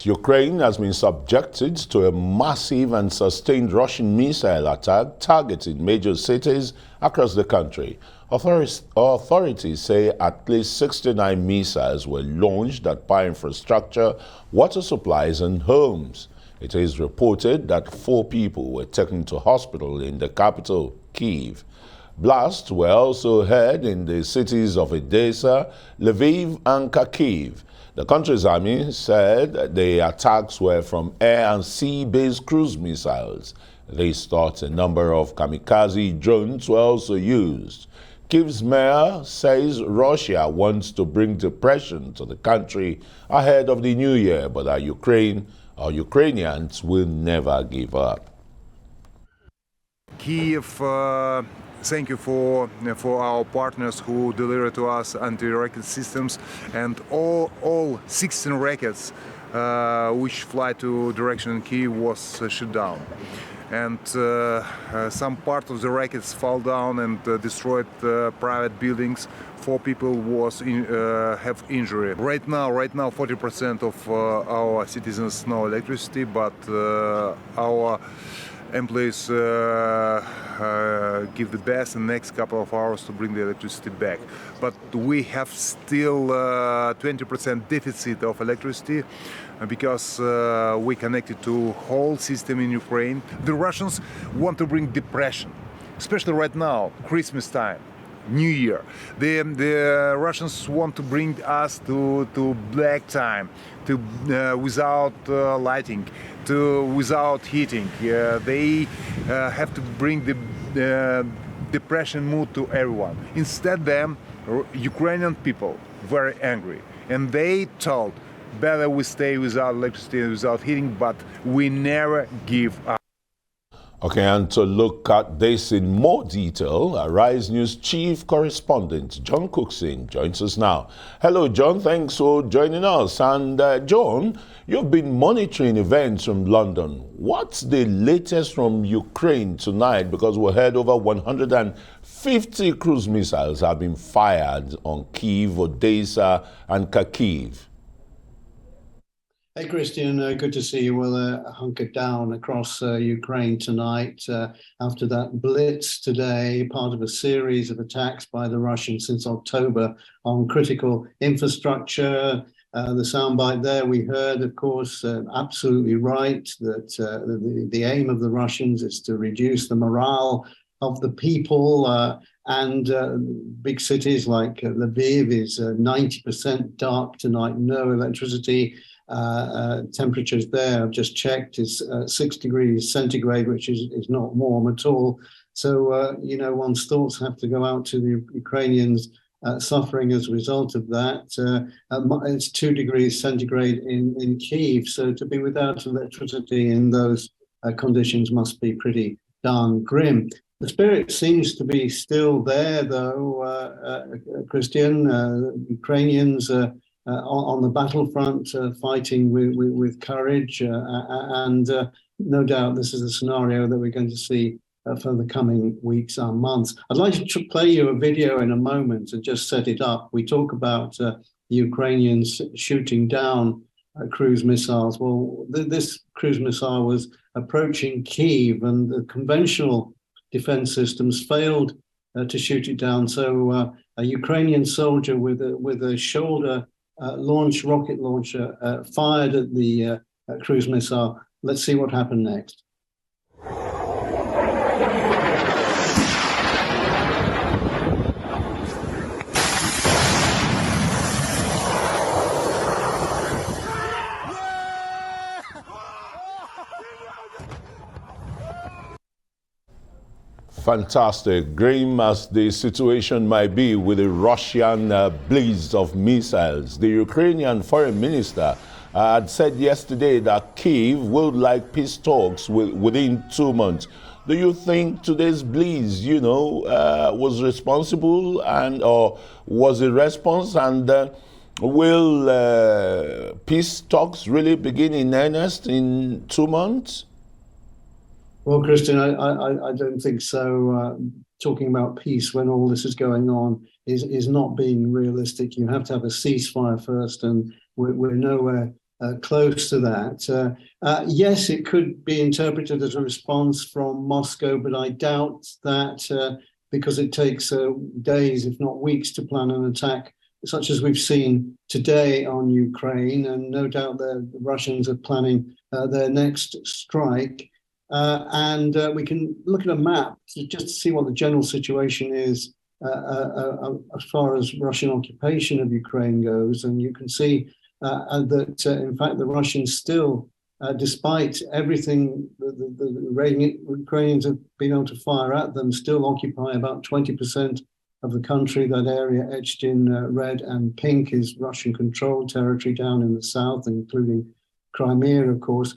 Ukraine has been subjected to a massive and sustained Russian missile attack targeting major cities across the country. Authorities say at least 69 missiles were launched at power infrastructure, water supplies and homes. It is reported that 4 people were taken to hospital in the capital, Kyiv. Blasts were also heard in the cities of Odessa, Lviv and Kharkiv. The country's army said the attacks were from air and sea-based cruise missiles. This thought a number of kamikaze drones were also used. Kyiv's mayor says Russia wants to bring depression to the country ahead of the new year, but Ukrainians will never give up. Kyiv, thank you for our partners who deliver to us anti-rocket systems and all 16 rockets which fly to direction Kyiv was shot down. And some part of the rockets fall down and destroyed private buildings. 4 people have injury. Right now, 40% of our citizens no electricity, but our employees give the best in the next couple of hours to bring the electricity back. But we have still 20% deficit of electricity because we connected to whole system in Ukraine. The Russians want to bring depression, especially right now, Christmas time, New Year. The Russians want to bring us to black time, to without lighting, without heating. They have to bring the depression mood to everyone. Instead, Ukrainian people very angry, and they told, better we stay without electricity and without heating, but we never give up. Okay, and to look at this in more detail, Arise News Chief Correspondent John Cookson joins us now. Hello, John. Thanks for joining us. And John, you've been monitoring events from London. What's the latest from Ukraine tonight? Because we heard over 150 cruise missiles have been fired on Kyiv, Odessa, and Kharkiv. Hey, Christian, good to see you. Well, hunkered down across Ukraine tonight after that blitz today, part of a series of attacks by the Russians since October on critical infrastructure. The soundbite there we heard, of course, absolutely right, that the aim of the Russians is to reduce the morale of the people, and big cities like Lviv is 90% dark tonight, no electricity. Temperatures there, I've just checked, is 6 degrees centigrade, which is not warm at all. So, one's thoughts have to go out to the Ukrainians suffering as a result of that. It's 2 degrees centigrade in Kyiv. So to be without electricity in those conditions must be pretty darn grim. The spirit seems to be still there, though, Christian. Ukrainians on the battlefront, fighting with courage, and no doubt this is a scenario that we're going to see for the coming weeks and months. I'd like to play you a video in a moment to just set it up. We talk about the Ukrainians shooting down cruise missiles. Well, this cruise missile was approaching Kyiv, and the conventional defense systems failed to shoot it down. So a Ukrainian soldier with a shoulder launch rocket launcher fired at the cruise missile. Let's see what happened next. Fantastic. Grim as the situation might be with the Russian blaze of missiles, the Ukrainian foreign minister had said yesterday that Kyiv would like peace talks within 2 months. Do you think today's blaze, was responsible or was a response? And will peace talks really begin in earnest in 2 months? Well, Christian, I don't think so. Talking about peace when all this is going on is not being realistic. You have to have a ceasefire first, and we're nowhere close to that. Yes, it could be interpreted as a response from Moscow, but I doubt that because it takes days, if not weeks, to plan an attack such as we've seen today on Ukraine, and no doubt the Russians are planning their next strike. We can look at a map just to see what the general situation is as far as Russian occupation of Ukraine goes, and you can see that in fact the Russians still, despite everything the Ukrainians have been able to fire at them, still occupy about 20% of the country. That area etched in red and pink is Russian-controlled territory down in the south, including Crimea, of course.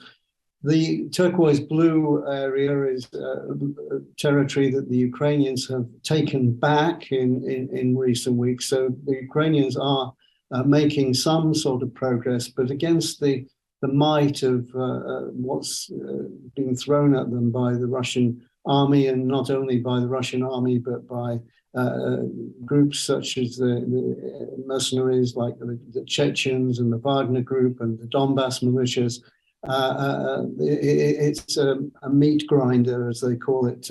The turquoise blue area is territory that the Ukrainians have taken back in recent weeks. So the Ukrainians are making some sort of progress, but against the might of what's being thrown at them by the Russian army, and not only by the Russian army, but by groups such as the mercenaries like the Chechens and the Wagner group and the Donbass militias. It's a meat grinder, as they call it,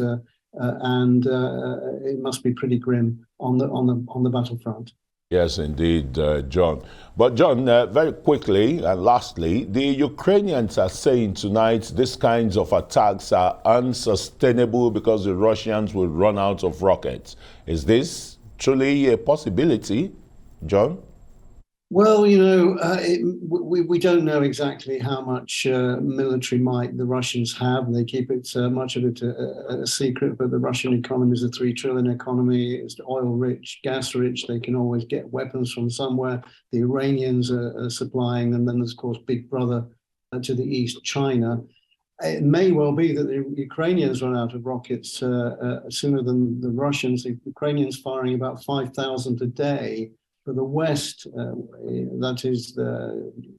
and it must be pretty grim on the battlefront. Yes, indeed, John. But John, very quickly and lastly, the Ukrainians are saying tonight these kinds of attacks are unsustainable because the Russians will run out of rockets. Is this truly a possibility, John? Well, we don't know exactly how much military might the Russians have. They keep it much of it a secret, but the Russian economy is a 3 trillion economy. It's oil-rich, gas-rich. They can always get weapons from somewhere. The Iranians are supplying, and then there's, of course, Big Brother to the east, China. It may well be that the Ukrainians run out of rockets sooner than the Russians. The Ukrainians firing about 5,000 a day. For the West, that is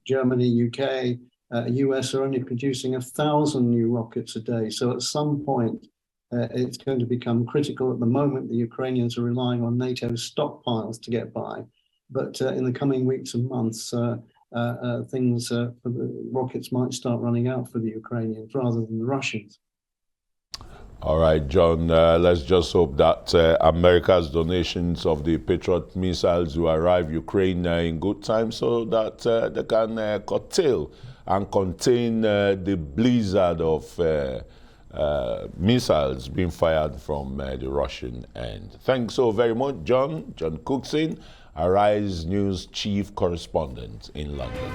Germany, UK, US, are only producing 1,000 new rockets a day. So at some point, it's going to become critical. At the moment, the Ukrainians are relying on NATO stockpiles to get by. But in the coming weeks and months, things for the rockets might start running out for the Ukrainians rather than the Russians. All right, John, let's just hope that America's donations of the Patriot missiles will arrive Ukraine in good time so that they can curtail and contain the blizzard of missiles being fired from the Russian end. Thanks so very much, John. John Cookson, Arise News Chief Correspondent in London.